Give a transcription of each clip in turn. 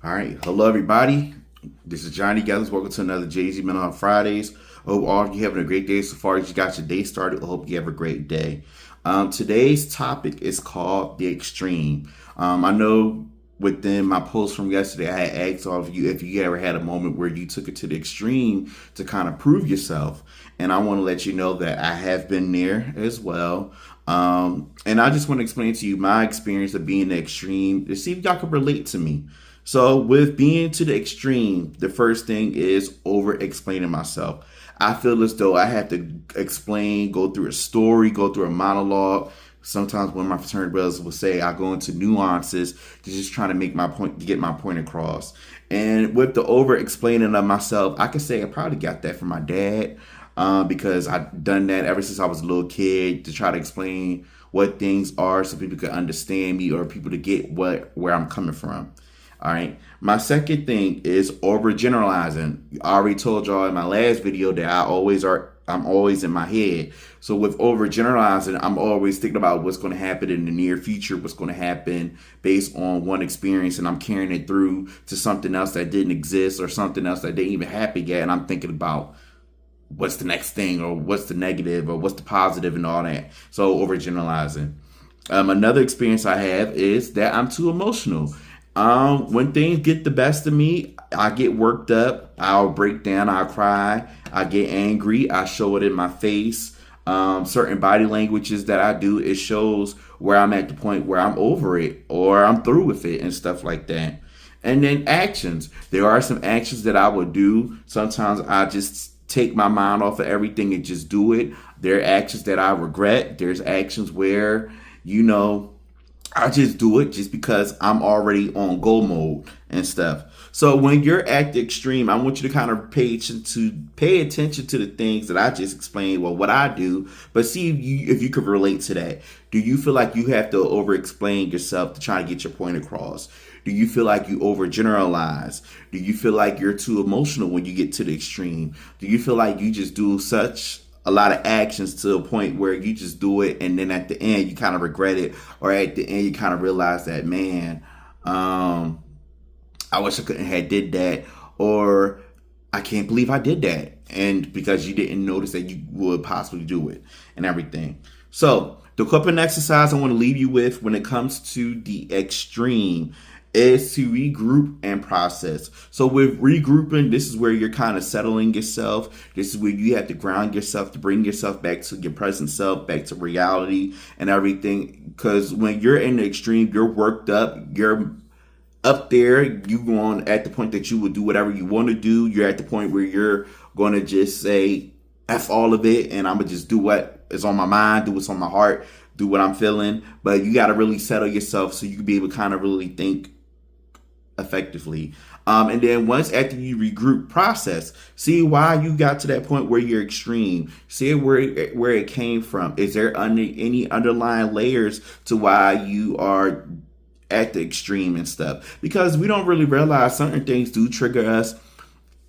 All right. Hello, everybody. This is Johnnie Geathers. Welcome to another JG Mental Health Fridays. Hope all you having a great day so far as you got your day started. I hope you have a great day. Today's topic is called the extreme. I know within my post from yesterday, I had asked all of you if you ever had a moment where you took it to the extreme to kind of prove yourself. And I want to let you know that I have been there as well. And I just want to explain to you my experience of being the extreme to see if y'all can relate to me. So, with being to the extreme, the first thing is over explaining myself. I feel as though I have to explain, go through a story, go through a monologue. Sometimes one of my fraternity brothers will say I go into nuances to just trying to make my point, to get my point across. And with the over explaining of myself, I could say I probably got that from my dad because I've done that ever since I was a little kid to try to explain what things are so people could understand me or people to get where I'm coming from. All right. My second thing is overgeneralizing. I already told y'all in my last video that I'm always in my head. So with overgeneralizing, I'm always thinking about what's going to happen in the near future, what's going to happen based on one experience, and I'm carrying it through to something else that didn't exist or something else that didn't even happen yet. And I'm thinking about what's the next thing or what's the negative or what's the positive and all that. So overgeneralizing. Another experience I have is that I'm too emotional. When things get the best of me, I get worked up. I'll break down. I'll cry. I get angry. I show it in my face. Certain body languages that I do, it shows where I'm at the point where I'm over it or I'm through with it and stuff like that. And then actions. There are some actions that I would do. Sometimes I just take my mind off of everything and just do it. There are actions that I regret. There's actions where, I just do it just because I'm already on go mode and stuff. So when you're at the extreme, I want you to kind of pay attention to the things that I just explained. Well, what I do, but see if you could relate to that. Do you feel like you have to over explain yourself to try to get your point across? Do you feel like you overgeneralize? Do you feel like you're too emotional when you get to the extreme? Do you feel like you just do such a lot of actions to a point where you just do it and then at the end you kind of regret it, or at the end you kind of realize that, man, I wish I couldn't have did that, or I can't believe I did that, and because you didn't notice that you would possibly do it and everything. So the coping exercise I want to leave you with when it comes to the extreme is to regroup and process. So with regrouping, this is where you're kind of settling yourself. This is where you have to ground yourself to bring yourself back to your present self, back to reality and everything. Because when you're in the extreme, you're worked up, you're up there, you going at the point that you would do whatever you want to do. You're at the point where you're going to just say F all of it and I'm going to just do what is on my mind, do what's on my heart, do what I'm feeling. But you got to really settle yourself so you can be able to kind of really think effectively. And then once after you regroup, process, see why you got to that point where you're extreme. See where it came from. Is there any underlying layers to why you are at the extreme and stuff? Because we don't really realize certain things do trigger us.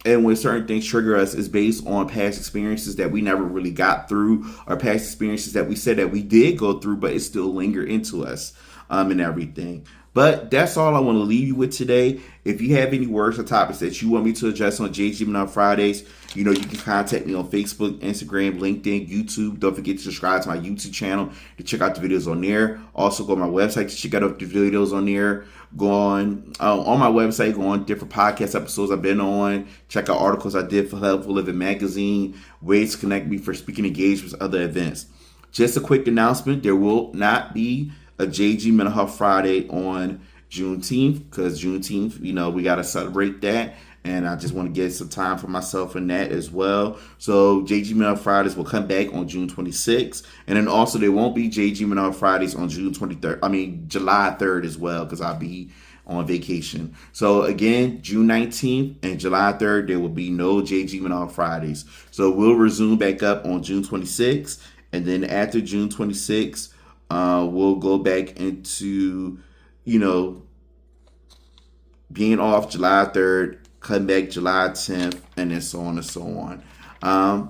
And when certain things trigger us, is based on past experiences that we never really got through, or past experiences that we said that we did go through, but it still linger into us and everything. But that's all I want to leave you with today. If you have any words or topics that you want me to address on JG on Fridays, you can contact me on Facebook, Instagram, LinkedIn, YouTube. Don't forget to subscribe to my YouTube channel to check out the videos on there. Also, go to my website to check out the videos on there. Go on my website, go on different podcast episodes I've been on. Check out articles I did for Helpful Living magazine, ways to connect me for speaking engagements, other events. Just a quick announcement, there will not be a JG Mental Health Friday on Juneteenth, because Juneteenth, we got to celebrate that. And I just want to get some time for myself in that as well. So JG Mental Health Fridays will come back on June 26th. And then also there won't be JG Mental Health Fridays on July 3rd as well, because I'll be on vacation. So again, June 19th and July 3rd, there will be no JG Mental Health Fridays. So we'll resume back up on June 26th. And then after June 26th, we'll go back into, being off July 3rd, come back July 10th, and then so on and so on.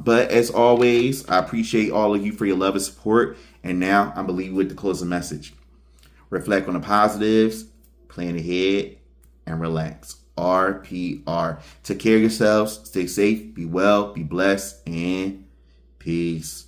But as always, I appreciate all of you for your love and support. And now I'm going to leave you with the closing message. Reflect on the positives, plan ahead, and and relax. RPR. Take care of yourselves. Stay safe. Be well. Be blessed. And peace.